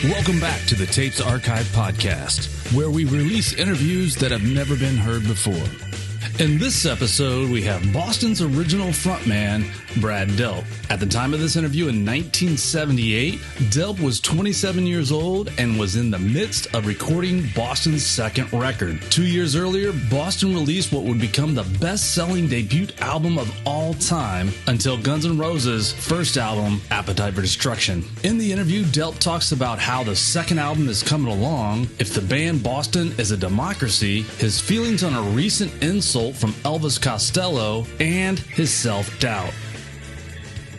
Welcome back to the Tapes Archive podcast, where we release interviews that have never been heard before. In this episode, we have Boston's original frontman, Brad Delp. At the time of this interview in 1978, Delp was 27 years old and was in the midst of recording Boston's second record. 2 years earlier, Boston released what would become the best-selling debut album of all time until Guns N' Roses' first album, Appetite for Destruction. In the interview, Delp talks about how the second album is coming along, if the band Boston is a democracy, his feelings on a recent insult from Elvis Costello, and his self-doubt.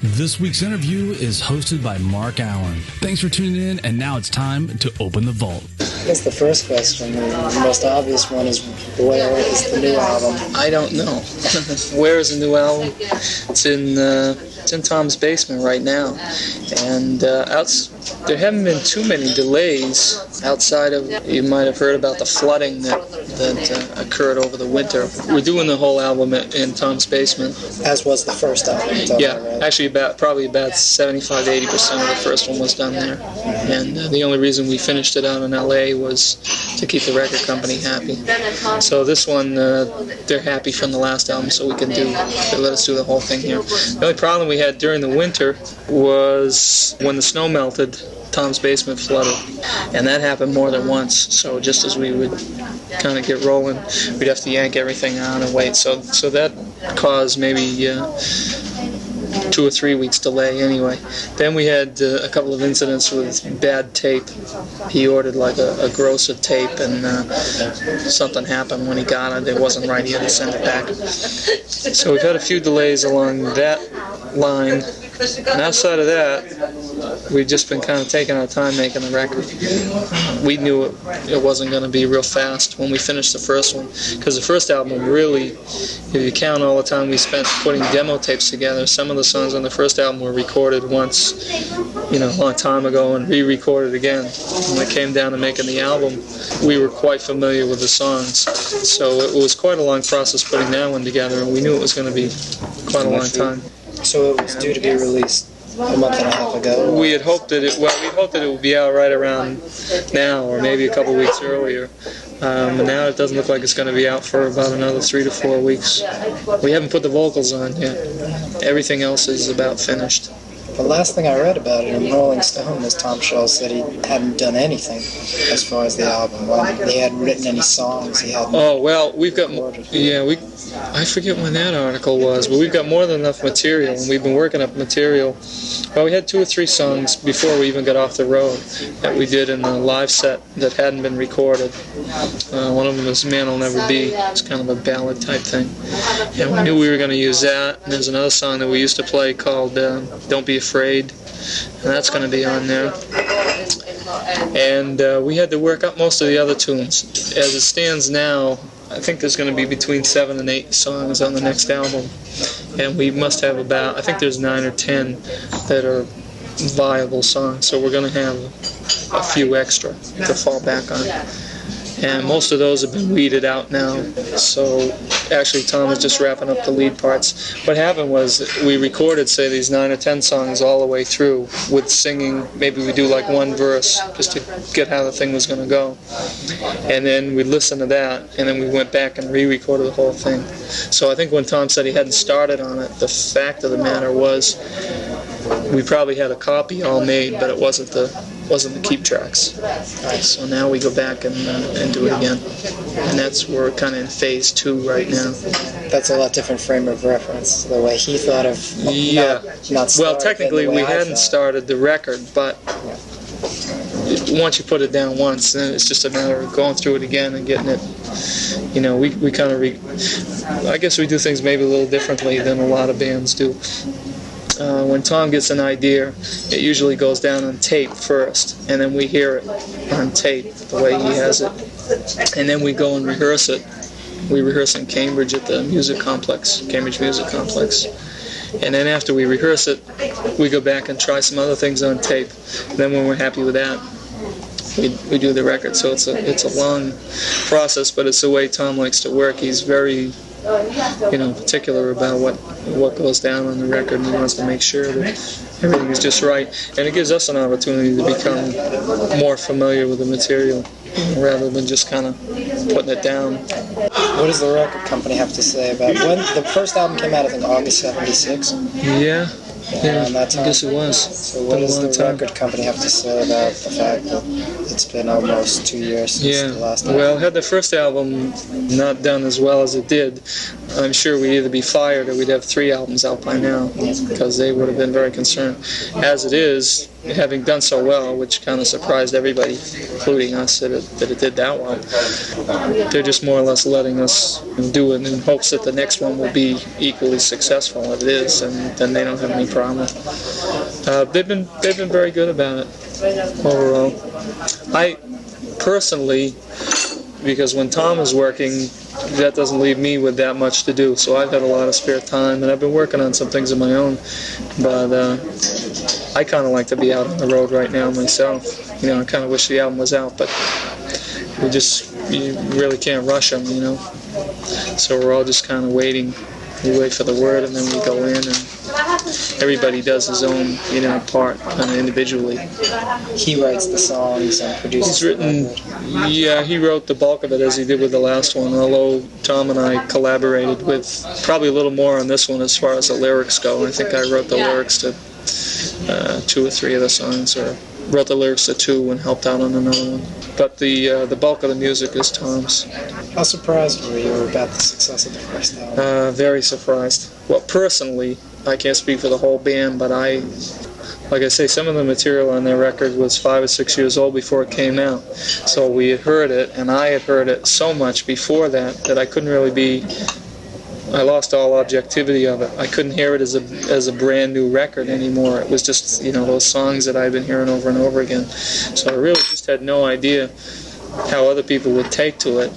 This week's interview is hosted by Mark Allen. Thanks for tuning in, and now it's time to open the vault. I guess the first question, the most obvious one, is where is the new album? I don't know. Where is the new album? It's in Tom's basement right now, and there haven't been too many delays outside of, you might have heard about the flooding that occurred over the winter. We're doing the whole album in Tom's basement. As was the first album. Yeah, actually probably about 75-80% of the first one was done there. And the only reason we finished it out in LA was to keep the record company happy. So this one, they're happy from the last album, so they let us do the whole thing here. The only problem we had during the winter was when the snow melted, Tom's basement flooded, and that happened more than once. So just as we would kind of get rolling, we'd have to yank everything out and wait. So that caused maybe 2 or 3 weeks delay anyway. Then we had a couple of incidents with bad tape. He ordered like a gross of tape, and something happened when he got it. It wasn't right. He had to send it back. So we've had a few delays along that line. And outside of that, we've just been kind of taking our time making the record. We knew it wasn't going to be real fast when we finished the first one, because the first album really, if you count all the time we spent putting demo tapes together, some of the songs on the first album were recorded once, a long time ago, and re-recorded again. When it came down to making the album, we were quite familiar with the songs. So it was quite a long process putting that one together, and we knew it was going to be quite a long time. So it was due to be released a month and a half ago? We had hoped that it would be out right around now, or maybe a couple weeks earlier. But now it doesn't look like it's going to be out for about another 3 to 4 weeks. We haven't put the vocals on yet. Everything else is about finished. The last thing I read about it in Rolling Stone was Tom Scholz said he hadn't done anything as far as the album. He hadn't written any songs. He hadn't. Oh well, we've got I forget when that article was, but we've got more than enough material, and we've been working up material. Well, we had 2 or 3 songs before we even got off the road that we did in the live set that hadn't been recorded. One of them was "Man'll Never Be." It's kind of a ballad type thing, and we knew we were going to use that. And there's another song that we used to play called "Don't Be Afraid," and that's going to be on there. And we had to work up most of the other tunes. As it stands now, I think there's going to be between 7 and 8 songs on the next album, and we must have I think there's 9 or 10 that are viable songs, so we're going to have a few extra to fall back on. And most of those have been weeded out now, so actually Tom is just wrapping up the lead parts. What happened was we recorded, say, these 9 or 10 songs all the way through with singing. Maybe we do like one verse just to get how the thing was going to go. And then we listened to that, and then we went back and re-recorded the whole thing. So I think when Tom said he hadn't started on it, the fact of the matter was we probably had a copy all made, but it wasn't the keep tracks. So now we go back and do it again, and we're kind of in phase 2 right now. That's a lot different frame of reference, the way he thought of not well, technically we hadn't started the record, but once you put it down once, then it's just a matter of going through it again and getting it. We kind of I guess we do things maybe a little differently than a lot of bands do. When Tom gets an idea, it usually goes down on tape first, and then we hear it on tape the way he has it, and then we go and rehearse it. We rehearse in Cambridge at the Cambridge Music Complex, and then after we rehearse it, we go back and try some other things on tape. And then when we're happy with that, we do the record. So it's a long process, but it's the way Tom likes to work. He's very particular about what goes down on the record, and he wants to make sure that everything is just right. And it gives us an opportunity to become more familiar with the material, rather than just kind of putting it down. What does the record company have to say about when the first album came out? I think August '76. Yeah, I guess it was. So what does the record company have to say about the fact that it's been almost 2 years since the last album? Well, had the first album not done as well as it did, I'm sure we'd either be fired or we'd have 3 albums out by now, because they would have been very concerned. As it is, having done so well, which kind of surprised everybody, including us, that it did that well, they're just more or less letting us do it in hopes that the next one will be equally successful. If it is, and then they don't have any problem. They've been very good about it overall. I personally, because when Tom is working, that doesn't leave me with that much to do, so I've had a lot of spare time, and I've been working on some things of my own, but I kind of like to be out on the road right now myself. I kind of wish the album was out, but you really can't rush them, so we're all just kind of waiting. We wait for the word, and then we go in, and everybody does his own, part individually. He writes the songs and produces. He wrote the bulk of it, as he did with the last one, although Tom and I collaborated with probably a little more on this one as far as the lyrics go. I think I wrote the lyrics to 2 or 3 of the songs, or wrote the lyrics to 2 and helped out on another one. But the bulk of the music is Tom's. How surprised were you about the success of the first album? Very surprised. Well, personally, I can't speak for the whole band, but like I say, some of the material on their record was 5 or 6 years old before it came out. So we had heard it, and I had heard it so much before that I couldn't really I lost all objectivity of it. I couldn't hear it as a brand new record anymore. It was just, those songs that I've been hearing over and over again. So I really just had no idea how other people would take to it.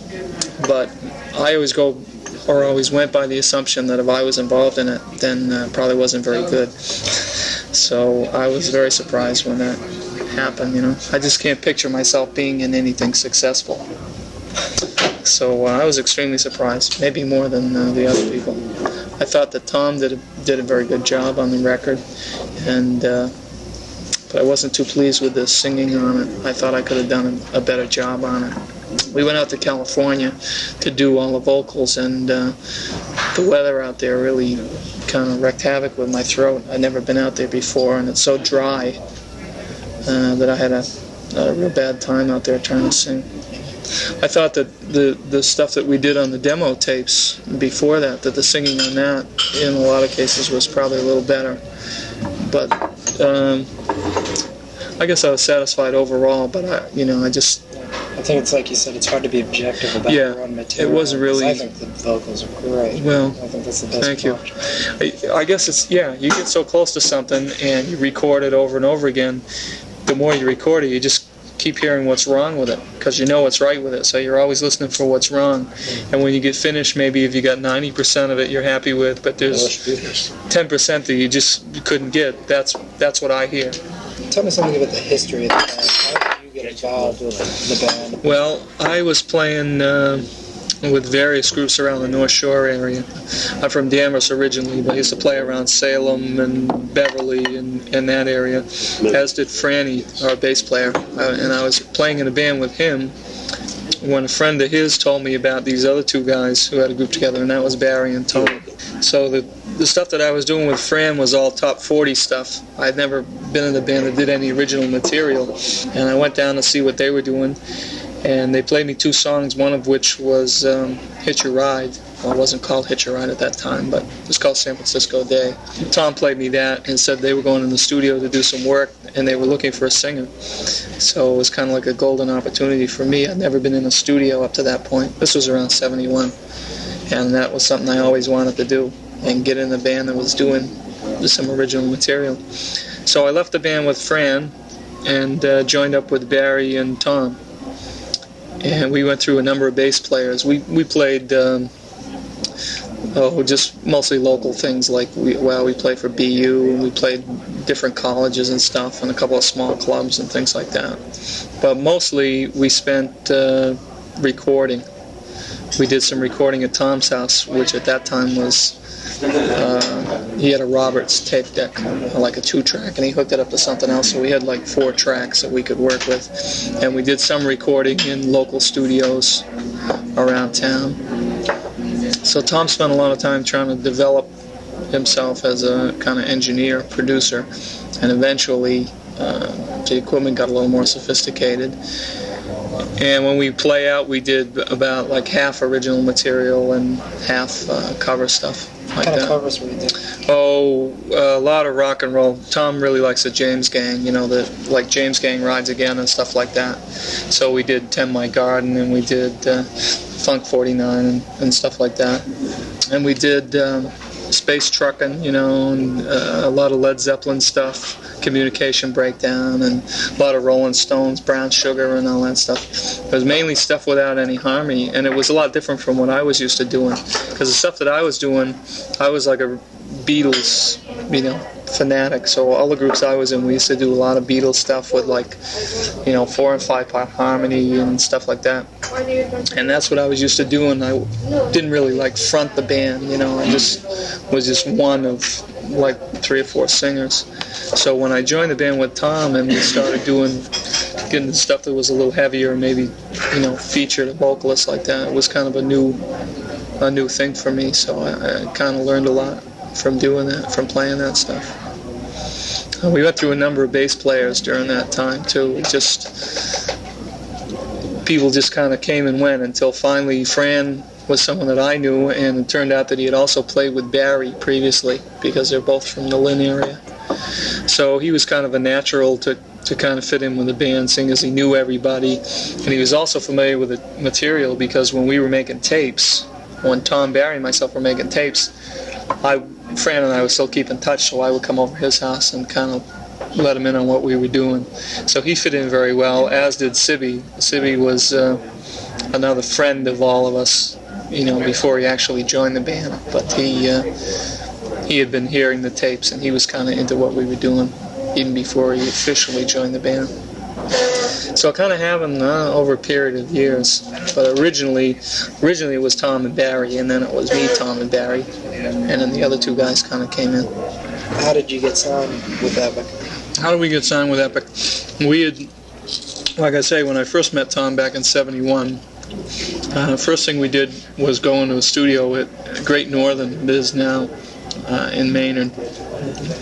But I always went by the assumption that if I was involved in it, then it probably wasn't very good. So I was very surprised when that happened, I just can't picture myself being in anything successful. So I was extremely surprised, maybe more than the other people. I thought that Tom did a very good job on the record, but I wasn't too pleased with the singing on it. I thought I could have done a better job on it. We went out to California to do all the vocals, and the weather out there really kind of wreaked havoc with my throat. I'd never been out there before, and it's so dry that I had a real bad time out there trying to sing. I thought that the stuff that we did on the demo tapes before that the singing on that in a lot of cases was probably a little better. But I guess I was satisfied overall, but I think it's like you said, it's hard to be objective about your own material. It wasn't really. I think the vocals are great. Well, I think that's the best thank part. you. I guess it's, you get so close to something and you record it over and over again, the more you record it, you just keep hearing what's wrong with it, because you know what's right with it, so you're always listening for what's wrong. And when you get finished, maybe if you got 90% of it you're happy with, but there's 10% that you just couldn't get. That's what I hear. Tell me something about the history of the band. How did you get involved with the band? Well, I was playing with various groups around the North Shore area. I'm from Danvers originally, but I used to play around Salem and Beverly and that area, as did Franny, our bass player. And I was playing in a band with him when a friend of his told me about these other 2 guys who had a group together, and that was Barry and Tony. So the stuff that I was doing with Fran was all top 40 stuff. I'd never been in a band that did any original material, and I went down to see what they were doing. And they played me 2 songs, one of which was Hitch Your Ride. Well, it wasn't called Hitch Your Ride at that time, but it was called San Francisco Day. Tom played me that and said they were going in the studio to do some work, and they were looking for a singer. So it was kind of like a golden opportunity for me. I'd never been in a studio up to that point. This was around 71, and that was something I always wanted to do, and get in a band that was doing some original material. So I left the band with Fran and joined up with Barry and Tom. And we went through a number of bass players. We played just mostly local things, like we played for BU, and we played different colleges and stuff, and a couple of small clubs and things like that. But mostly we spent recording. we did some recording at Tom's house, which at that time was, he had a Roberts tape deck, like a 2-track, and he hooked it up to something else, so we had like 4 tracks that we could work with. And we did some recording in local studios around town. So Tom spent a lot of time trying to develop himself as a kind of engineer, producer, and eventually the equipment got a little more sophisticated. And when we play out, we did about like half original material and half cover stuff. What kind of covers were you doing? Oh, a lot of rock and roll. Tom really likes the James Gang, like James Gang Rides Again and stuff like that. So we did 10 My Garden, and we did Funk 49 and stuff like that. And we did Space Truckin', and a lot of Led Zeppelin stuff, Communication Breakdown, and a lot of Rolling Stones, Brown Sugar, and all that stuff. It was mainly stuff without any harmony, and it was a lot different from what I was used to doing. Because the stuff that I was doing, I was like a Beatles, fanatic. So all the groups I was in, we used to do a lot of Beatles stuff with 4 and 5 part harmony and stuff like that. And that's what I was used to doing. I didn't really front the band, I just was just one of 3 or 4 singers. So when I joined the band with Tom and we started getting the stuff that was a little heavier, maybe featured a vocalist like that, it was kind of a new thing for me. So I kind of learned a lot from doing that, from playing that stuff. We went through a number of bass players during that time too. People just kind of came and went until finally Fran was someone that I knew, and it turned out that he had also played with Barry previously because they're both from the Lynn area. So he was kind of a natural to kind of fit in with the band, seeing as he knew everybody. And he was also familiar with the material because when we were making tapes, when Tom, Barry, and myself were making tapes, Fran and I would still keep in touch, so I would come over to his house and kind of let him in on what we were doing. So he fit in very well, as did Sibby. Sibby was another friend of all of us, before he actually joined the band. But he had been hearing the tapes, and he was kind of into what we were doing even before he officially joined the band. So it kind of happened over a period of years. But originally it was Tom and Barry, and then it was me, Tom, and Barry, and then the other 2 guys kind of came in. How did you get signed with Epic? How did we get signed with Epic? We had, like I say, when I first met Tom back in '71, first thing we did was go into a studio at Great Northern, it is now, in Maynard.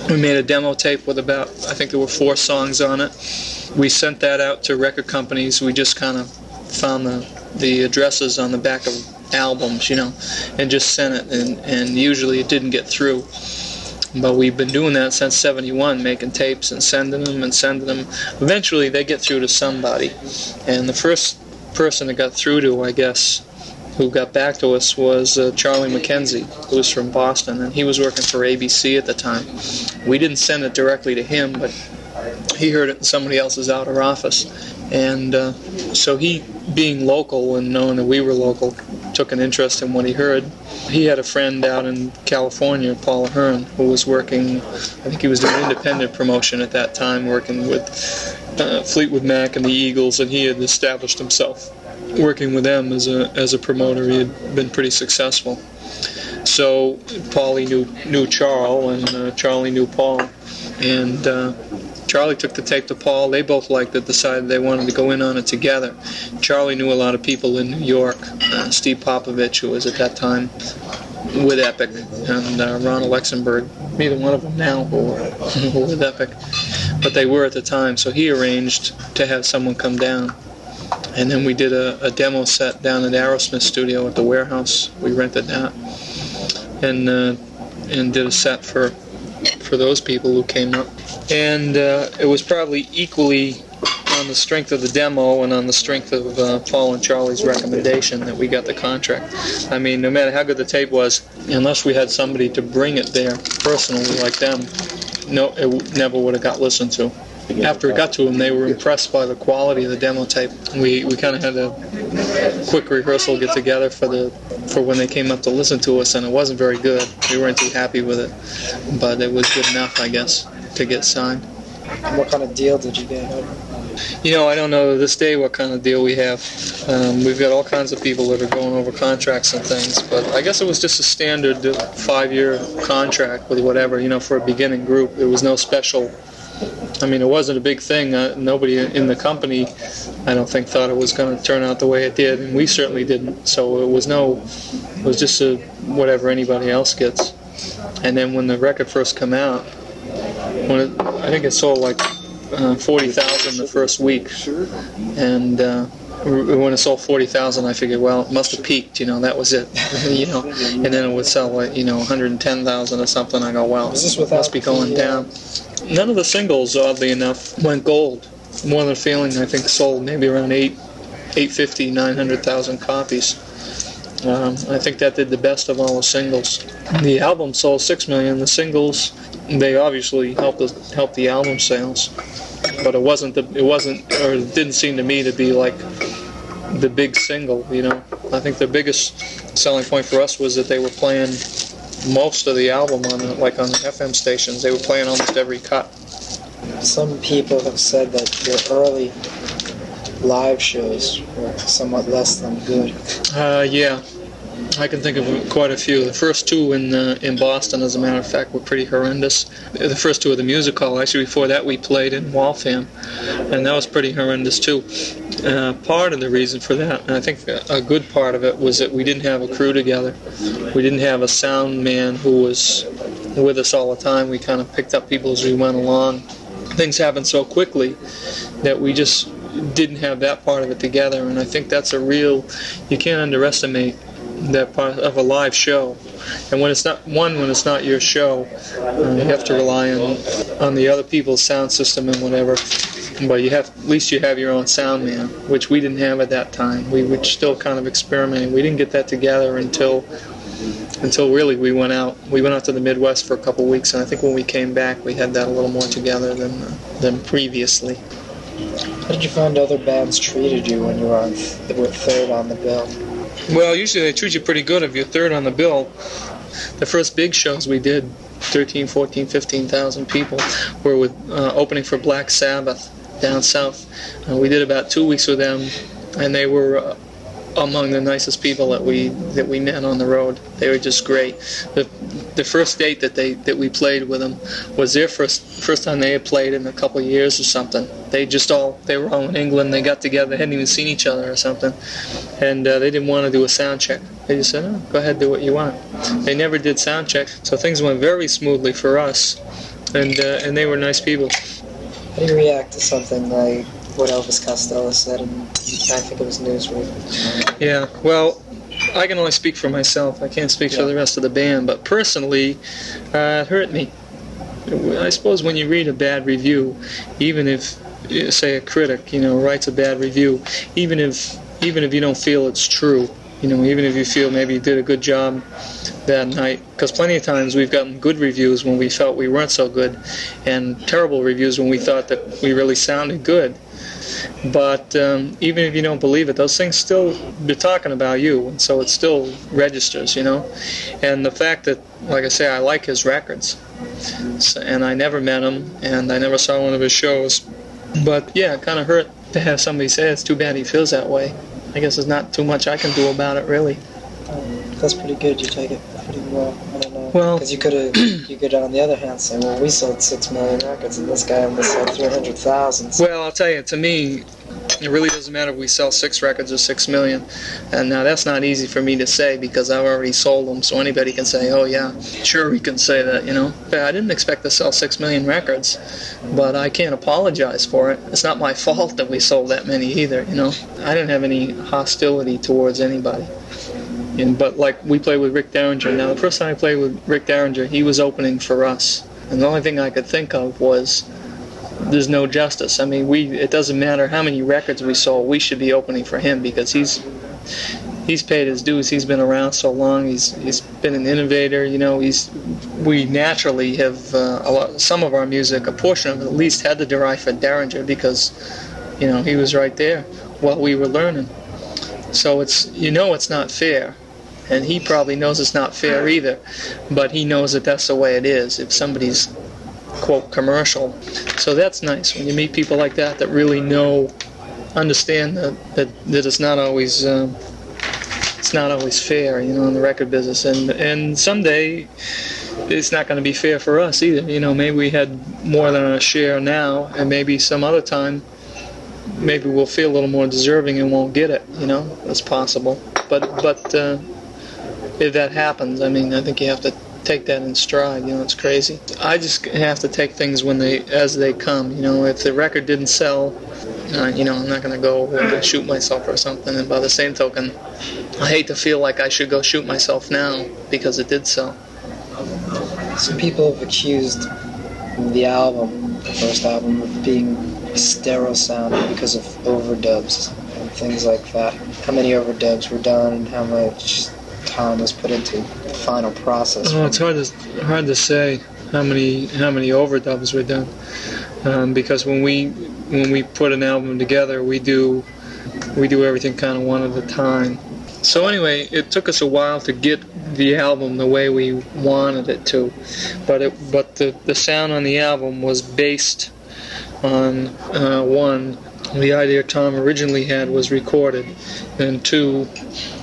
We made a demo tape with about, I think there were 4 songs on it. We sent that out to record companies. We just kind of found the addresses on the back of albums, and just sent it, and usually it didn't get through. But we've been doing that since '71, making tapes and sending them. Eventually they get through to somebody. And the first person that got through to, I guess, who got back to us was Charlie McKenzie, who was from Boston, and he was working for ABC at the time. We didn't send it directly to him, but he heard it in somebody else's outer office. And so he, being local and knowing that we were local, took an interest in what he heard. He had a friend out in California, Paul Ahern, who was working, I think he was doing independent promotion at that time, working with Fleetwood Mac and the Eagles, and he had established himself working with them as a promoter. He had been pretty successful. So Paulie knew Charlie, and Charlie knew Paul, and Charlie took the tape to Paul. They both liked it, decided they wanted to go in on it together. Charlie knew a lot of people in New York, Steve Popovich, who was at that time with Epic, and Ron Alexenberg. Neither one of them now who were with Epic, but they were at the time. So he arranged to have someone come down. And then we did a demo set down at Aerosmith Studio at the Warehouse. We rented that, and did a set for those people who came up. And it was probably equally on the strength of the demo and on the strength of Paul and Charlie's recommendation that we got the contract. I mean, no matter how good the tape was, unless we had somebody to bring it there personally like them, no, it never would have got listened to. After it got to them, they were impressed by the quality of the demo tape. We kind of had a quick rehearsal get together for when they came up to listen to us, and it wasn't very good. We weren't too happy with it, but it was good enough, I guess, to get signed. And what kind of deal did you get? I don't know to this day what kind of deal we have. We've got all kinds of people that are going over contracts and things, but I guess it was just a standard 5-year contract with whatever, for a beginning group. There was no special. It wasn't a big thing. Nobody in the company, I don't think, thought it was going to turn out the way it did, and we certainly didn't. So it was just whatever anybody else gets. And then when the record first came out, I think it sold like 40,000 the first week, and when it sold 40,000, I figured, well, it must have peaked. That was it. And then it would sell like 110,000 or something. I go, well, it must be going down. None of the singles, oddly enough, went gold. More Than a Feeling, I think, sold maybe around 850, 900,000 copies. I think that did the best of all the singles. The album sold 6 million. The singles, they obviously helped the album sales, but it didn't seem to me to be like the big single. I think the biggest selling point for us was that they were playing most of the album on the FM stations. They were playing almost every cut. Some people have said that your early live shows were somewhat less than good. Yeah, I can think of quite a few. The first two in Boston, as a matter of fact, were pretty horrendous. The first two of the music hall. Actually, before that, we played in Waltham, and that was pretty horrendous too. Part of the reason for that, and I think a good part of it, was that we didn't have a crew together. We didn't have a sound man who was with us all the time. We kind of picked up people as we went along. Things happened so quickly that we just didn't have that part of it together, and I think that's you can't underestimate that part of a live show. And when it's not your show, you have to rely on the other people's sound system and whatever. But at least you have your own sound man, which we didn't have at that time. We were still kind of experimenting. We didn't get that together until really we went out. We went out to the Midwest for a couple of weeks, and I think when we came back, we had that a little more together than previously. How did you find other bands treated you when you were third on the bill? Well, usually they treat you pretty good if you're third on the bill. The first big shows we did, 13, 14, 15,000 people, were with opening for Black Sabbath down south. We did about 2 weeks with them, and they were among the nicest people that we met on the road. They were just great. The first date that we played with them was their first time they had played in a couple of years or something. They were all in England. They got together. They hadn't even seen each other or something, and they didn't want to do a sound check. They just said, "Oh, go ahead, do what you want." They never did sound check, so things went very smoothly for us, and they were nice people. How do you react to something like what Elvis Costello said in, I think it was Newsweek? Yeah, well, I can only speak for myself. I can't speak for the rest of the band, but personally, it hurt me. I suppose when you read a bad review, even if, say, a critic, writes a bad review, even if you don't feel it's true, even if you feel maybe you did a good job that night, because plenty of times we've gotten good reviews when we felt we weren't so good, and terrible reviews when we thought that we really sounded good. But even if you don't believe it, those things still, they're talking about you, and so it still registers, And the fact that, like I say, I like his records, and I never met him, and I never saw one of his shows, but yeah, it kind of hurt to have somebody say it's too bad he feels that way. I guess there's not too much I can do about it, really. That's pretty good. You take it pretty well. I don't know. Well, because you could on the other hand say, well, we sold 6 million records, and this guy only sold 300,000. Well, I'll tell you, to me, it really doesn't matter if we sell 6 records or 6 million. And now that's not easy for me to say because I've already sold them, so anybody can say, oh yeah, sure, we can say that, Yeah, I didn't expect to sell 6 million records, but I can't apologize for it. It's not my fault that we sold that many either, I didn't have any hostility towards anybody. But like we played with Rick Derringer. Now, the first time I played with Rick Derringer, he was opening for us. And the only thing I could think of was there's no justice. I mean, it doesn't matter how many records we sold, we should be opening for him because he's paid his dues. He's been around so long. He's been an innovator. We naturally have some of our music, a portion of it at least, had to derive from Derringer because he was right there while we were learning. So it's not fair. And he probably knows it's not fair either, but he knows that that's the way it is. If somebody's quote, commercial. So that's nice when you meet people like that that really understand that it's not always fair, in the record business, and someday it's not going to be fair for us either. Maybe we had more than our share now, and maybe some other time, maybe we'll feel a little more deserving and won't get it. That's possible. But if that happens, I think you have to take that in stride. It's crazy. I just have to take things as they come. If the record didn't sell, I'm not going to go and shoot myself or something. And by the same token, I hate to feel like I should go shoot myself now because it did sell. Some people have accused the first album, of being sterile sounding because of overdubs and things like that. How many overdubs were done and how much time was put into the final process? Oh, it's hard to say how many overdubs were done, because when we put an album together, we do everything kind of one at a time. So anyway, it took us a while to get the album the way we wanted it to, but the sound on the album was based on one, the idea Tom originally had was recorded, and two,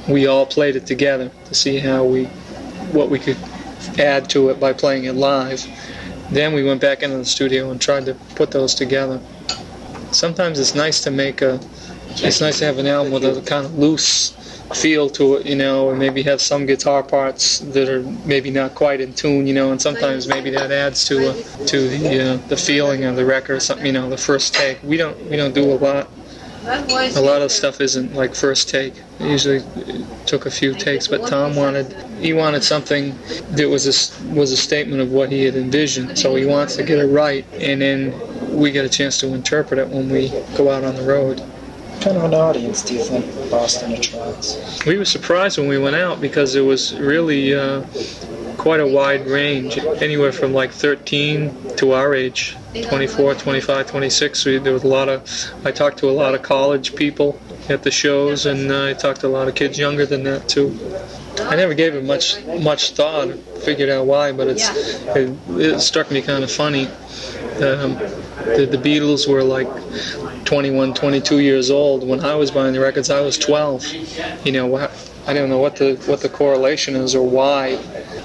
we all played it together to see what we could add to it by playing it live. Then we went back into the studio and tried to put those together. Sometimes it's nice to have an album with a kind of loose feel to it, and maybe have some guitar parts that are maybe not quite in tune, and sometimes maybe that adds to the feeling of the record, something, the first take. We don't do a lot. A lot of stuff isn't like first take. It usually took a few takes, but Tom wanted something that was a statement of what he had envisioned. So he wants to get it right, and then we get a chance to interpret it when we go out on the road. What kind of an audience do you think Boston attracts? We were surprised when we went out because it was really quite a wide range, anywhere from like 13 to our age, 24, 25, 26. I talked to a lot of college people at the shows, and I talked to a lot of kids younger than that too. I never gave it much thought, figured out why, but it struck me kind of funny. The Beatles were like 21, 22 years old. When I was buying the records, I was 12. I don't know what the correlation is or why.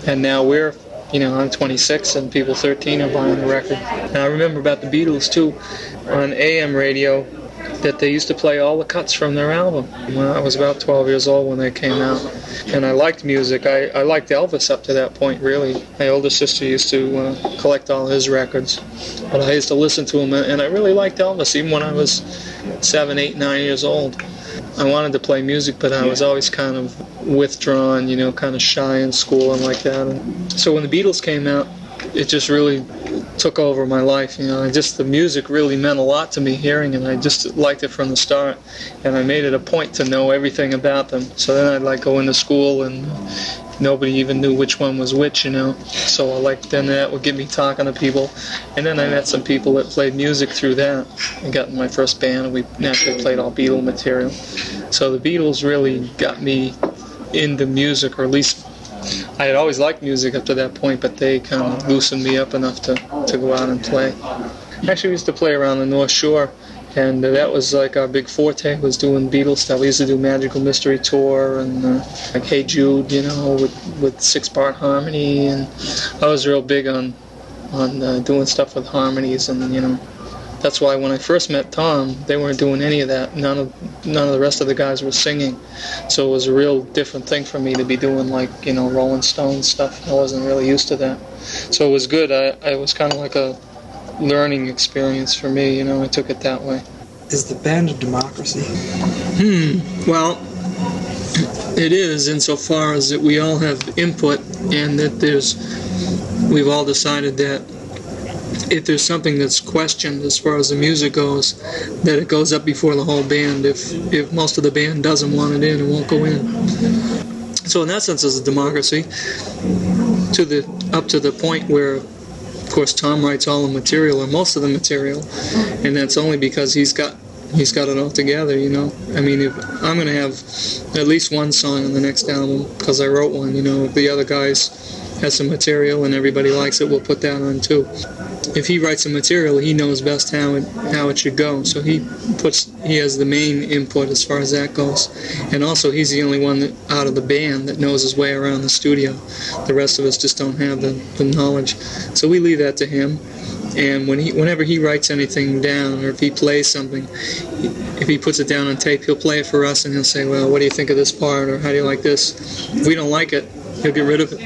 And now I'm 26 and people 13 are buying the record. And I remember about the Beatles too, on AM radio, that they used to play all the cuts from their album. Well, I was about 12 years old when they came out. And I liked music. I liked Elvis up to that point, really. My older sister used to collect all his records. But I used to listen to him, and I really liked Elvis, even when I was 7, 8, 9 years old. I wanted to play music, but I was always kind of withdrawn, kind of shy in school and like that. And so when the Beatles came out, it just really took over my life. The music really meant a lot to me, hearing it. I just liked it from the start, and I made it a point to know everything about them. So then I'd go into school and nobody even knew which one was which, So then that would get me talking to people, and then I met some people that played music through that. I got in my first band, and we naturally played all Beatle material. So the Beatles really got me into music, or at least I had always liked music up to that point, but they kind of loosened me up enough to go out and play. Actually, we used to play around the North Shore, and that was like our big forte, was doing Beatles stuff. We used to do Magical Mystery Tour and like Hey Jude, with 6-part harmony, and I was real big on doing stuff with harmonies, and that's why when I first met Tom, they weren't doing any of that. None of the rest of the guys were singing, so it was a real different thing for me to be doing Rolling Stones stuff. I wasn't really used to that, so it was good. It was kind of like a learning experience for me. I took it that way. Is the band a democracy? Well, it is insofar as that we all have input, and that we've all decided that if there's something that's questioned as far as the music goes, that it goes up before the whole band. If most of the band doesn't want it in, it won't go in. So in that sense, it's a democracy, up to the point where, of course, Tom writes all the material, or most of the material, and that's only because he's got it all together, if I'm going to have at least one song on the next album, because I wrote one, if the other guys has some material and everybody likes it, we'll put that on too. If he writes some material, he knows best how it should go. So he has the main input as far as that goes. And also, he's the only one out of the band that knows his way around the studio. The rest of us just don't have the knowledge. So we leave that to him. And whenever he writes anything down, or if he plays something, if he puts it down on tape, he'll play it for us and he'll say, well, what do you think of this part, or how do you like this? If we don't like it, he'll get rid of it.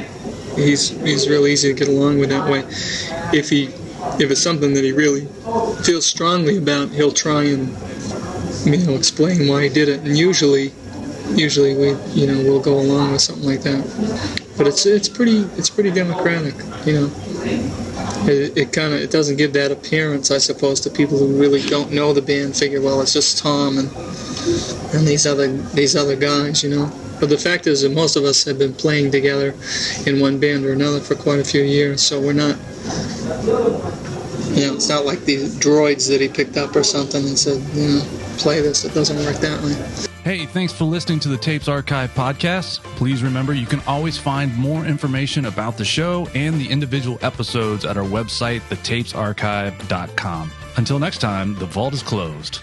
He's real easy to get along with that way. If it's something that he really feels strongly about, he'll try and explain why he did it. And usually we'll go along with something like that. But it's pretty democratic, It doesn't give that appearance, I suppose, to people who really don't know the band. Figure, well, it's just Tom and these other guys, But the fact is that most of us have been playing together in one band or another for quite a few years, so we're not, it's not like these droids that he picked up or something and said, play this. It doesn't work that way. Hey, thanks for listening to the Tapes Archive podcast. Please remember you can always find more information about the show and the individual episodes at our website, thetapesarchive.com. Until next time, the vault is closed.